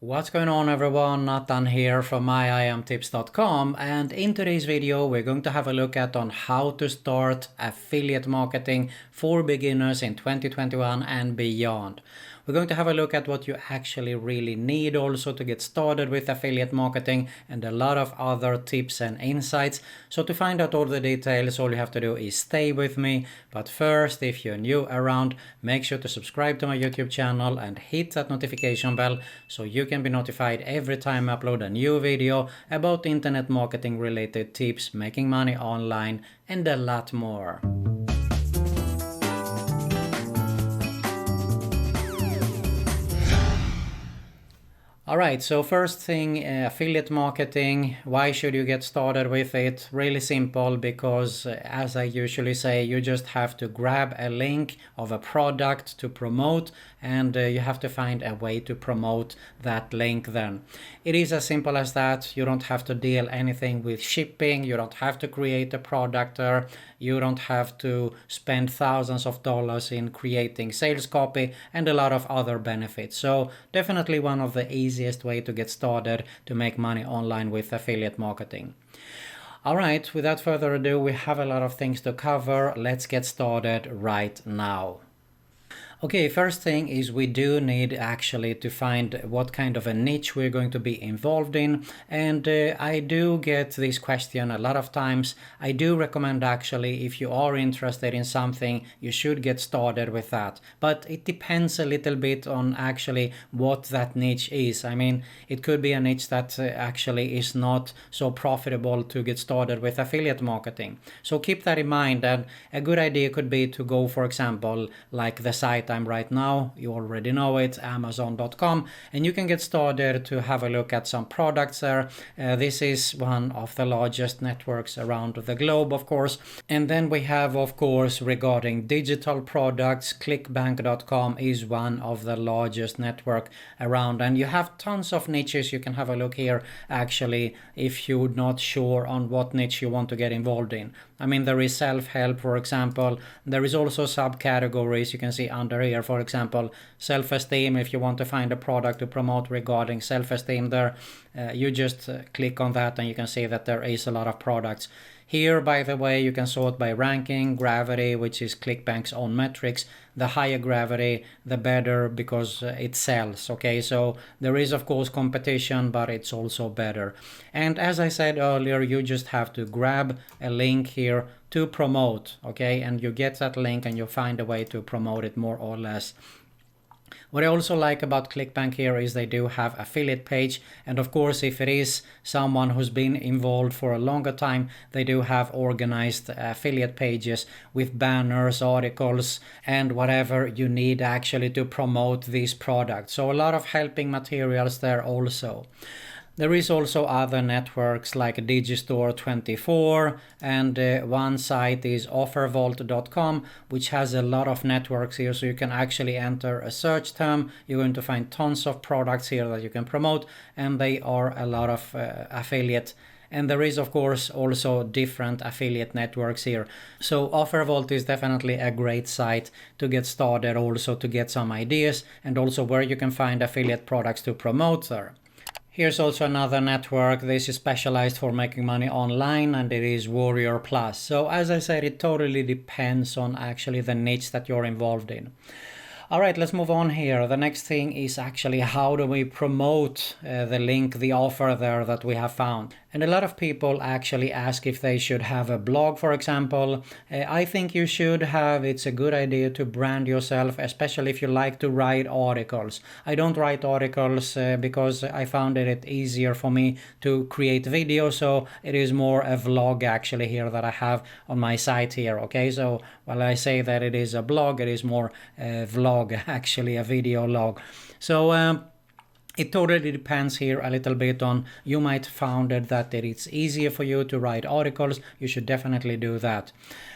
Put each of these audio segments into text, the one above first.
What's going on everyone, Nathan here from myimtips.com, and in today's video we're going to have a look at on how to start affiliate marketing for beginners in 2021 and beyond. We're going to have a look at what you actually really need also to get started with affiliate marketing and a lot of other tips and insights. So to find out all the details, all you have to do is stay with me. But first, if you're new around, make sure to subscribe to my YouTube channel and hit that notification bell so you can be notified every time I upload a new video about internet marketing related tips, making money online, and a lot more. Alright, so first thing, affiliate marketing. Why should you get started with it? Really simple, because as I usually say, you just have to grab a link of a product to promote, and you have to find a way to promote that link then. It is as simple as that. You don't have to deal anything with shipping, you don't have to create a product there, you don't have to spend thousands of dollars in creating sales copy and a lot of other benefits. So definitely one of the easiest way to get started to make money online with affiliate marketing. Alright, without further ado, we have a lot of things to cover. Let's get started right now. Okay, first thing is we do need actually to find what kind of a niche we're going to be involved in, and I do get this question a lot of times. I do recommend actually, if you are interested in something, you should get started with that, but it depends a little bit on actually what that niche is. I mean, it could be a niche that actually is not so profitable to get started with affiliate marketing, so keep that in mind. And a good idea could be to go, for example, like the site I'm right now, you already know it, Amazon.com, and you can get started to have a look at some products there. This is one of the largest networks around the globe, of course. And then we have, of course, regarding digital products, clickbank.com is one of the largest network around, and you have tons of niches. You can have a look here actually if you're not sure on what niche you want to get involved in. I mean, there is self-help, for example. There is also subcategories. You can see under here, for example, self-esteem. If you want to find a product to promote regarding self-esteem there, you just click on that and you can see that there is a lot of products. Here, by the way, you can sort by ranking, gravity, which is ClickBank's own metrics. The higher gravity, the better, because it sells. Okay, so there is of course competition, but it's also better. And as I said earlier, you just have to grab a link here to promote. Okay, and you get that link and you find a way to promote it more or less. What I also like about ClickBank here is they do have affiliate page, and of course if it is someone who's been involved for a longer time, they do have organized affiliate pages with banners, articles, and whatever you need actually to promote these products. So a lot of helping materials there also. There is also other networks like Digistore24, and one site is offervault.com, which has a lot of networks here, so you can actually enter a search term. You're going to find tons of products here that you can promote, and they are a lot of affiliate. And there is of course also different affiliate networks here. So Offervault is definitely a great site to get started, also to get some ideas, and also where you can find affiliate products to promote there. Here's also another network. This is specialized for making money online, and it is Warrior Plus. So as I said, it totally depends on actually the niche that you're involved in. All right, let's move on here. The next thing is actually how do we promote the link, the offer there that we have found. And a lot of people actually ask if they should have a blog, for example. I think you should have. It's a good idea to brand yourself, especially if you like to write articles. I don't write articles because I found it easier for me to create videos, so it is more a vlog actually here that I have on my site here. Okay, so while I say that it is a blog, it is more a vlog, actually a video log. So it totally depends here a little bit on, you might found it that it's easier for you to write articles. You should definitely do that.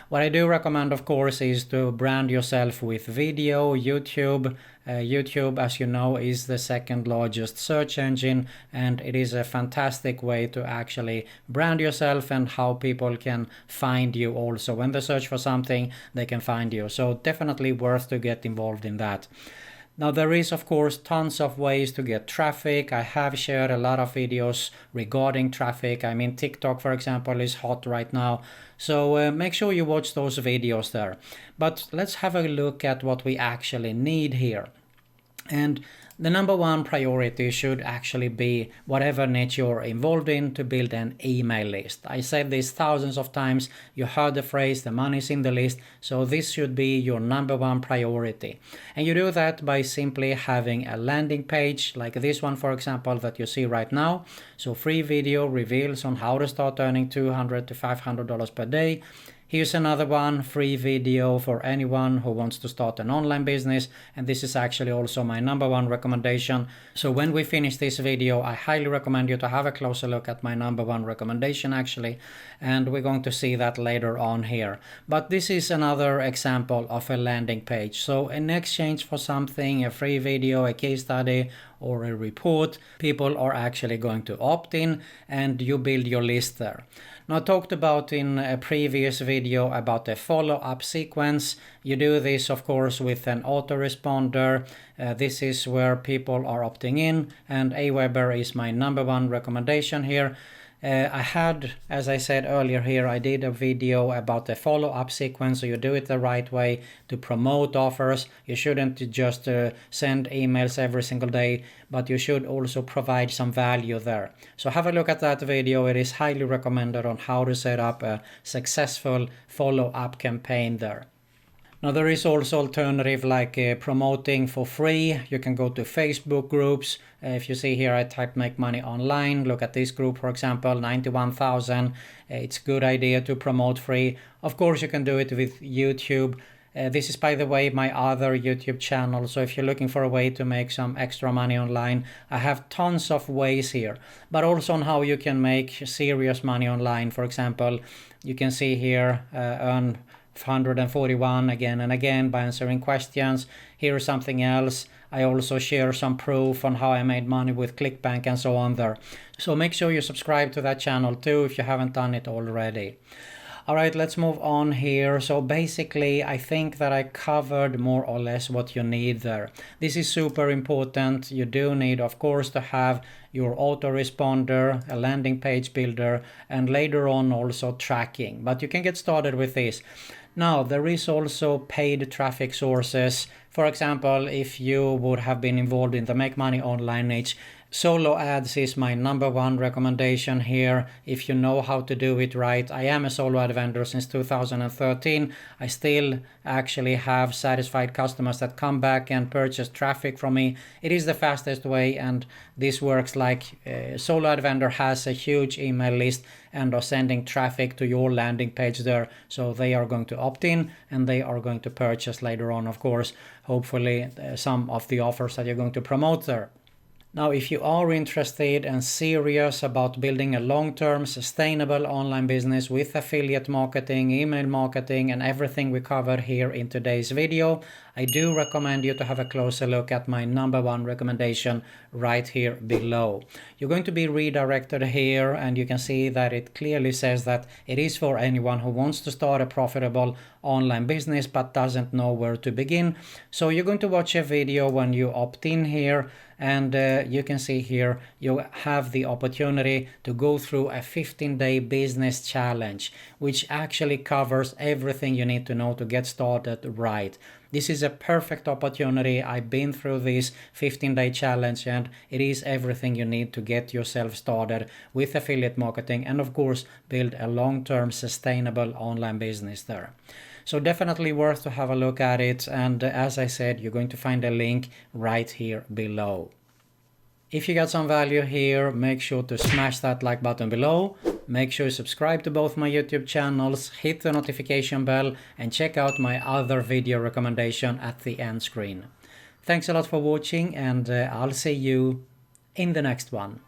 What I do recommend, of course, is to brand yourself with video. YouTube, as you know, is the second largest search engine, and it is a fantastic way to actually brand yourself and how people can find you also. When they search for something, they can find you. So definitely worth to get involved in that. Now there is of course tons of ways to get traffic. I have shared a lot of videos regarding traffic. I mean TikTok for example is hot right now. So make sure you watch those videos there. But let's have a look at what we actually need here. And the number one priority should actually be whatever niche you're involved in, to build an email list. I said this thousands of times. You heard the phrase, the money's in the list. So this should be your number one priority. And you do that by simply having a landing page like this one, for example, that you see right now. So free video reveals on how to start earning $200 to $500 per day. Here's another one, free video for anyone who wants to start an online business. And this is actually also my number one recommendation. So when we finish this video, I highly recommend you to have a closer look at my number one recommendation actually. And we're going to see that later on here. But this is another example of a landing page. So in exchange for something, a free video, a case study, or a report, people are actually going to opt in and you build your list there. Now I talked about in a previous video about the follow-up sequence. You do this of course with an autoresponder. This is where people are opting in, and Aweber is my number one recommendation here. I had, as I said earlier here, I did a video about the follow-up sequence, so you do it the right way to promote offers. You shouldn't just send emails every single day, but you should also provide some value there. So have a look at that video. It is highly recommended on how to set up a successful follow-up campaign there. Now there is also alternative like promoting for free. You can go to Facebook groups. If you see here I type make money online. Look at this group for example, 91,000. It's a good idea to promote free. Of course you can do it with YouTube. This is by the way my other YouTube channel. So if you're looking for a way to make some extra money online, I have tons of ways here. But also on how you can make serious money online. For example, you can see here earn 141 again and again by answering questions. Here's something else. I also share some proof on how I made money with ClickBank and so on there. So make sure you subscribe to that channel too if you haven't done it already. Alright, let's move on here. So basically I think that I covered more or less what you need there. This is super important. You do need of course to have your autoresponder, a landing page builder, and later on also tracking. But you can get started with this. Now there is also paid traffic sources. For example, if you would have been involved in the Make Money Online niche, solo ads is my number one recommendation here. If you know how to do it right. I am a solo ad vendor since 2013. I still actually have satisfied customers that come back and purchase traffic from me. It is the fastest way, and this works like solo ad vendor has a huge email list and are sending traffic to your landing page there. So they are going to opt in and they are going to purchase later on, of course, hopefully some of the offers that you're going to promote there. Now, if you are interested and serious about building a long-term sustainable online business with affiliate marketing, email marketing, and everything we covered here in today's video, I do recommend you to have a closer look at my number one recommendation right here below. You're going to be redirected here, and you can see that it clearly says that it is for anyone who wants to start a profitable online business but doesn't know where to begin. So you're going to watch a video when you opt in here, and you can see here you have the opportunity to go through a 15-day business challenge, which actually covers everything you need to know to get started right. This is a perfect opportunity. I've been through this 15-day challenge, and it is everything you need to get yourself started with affiliate marketing and of course build a long-term sustainable online business there. So definitely worth to have a look at it, and as I said, you're going to find a link right here below. If you got some value here, make sure to smash that like button below. Make sure you subscribe to both my YouTube channels, hit the notification bell, and check out my other video recommendation at the end screen. Thanks a lot for watching, and I'll see you in the next one.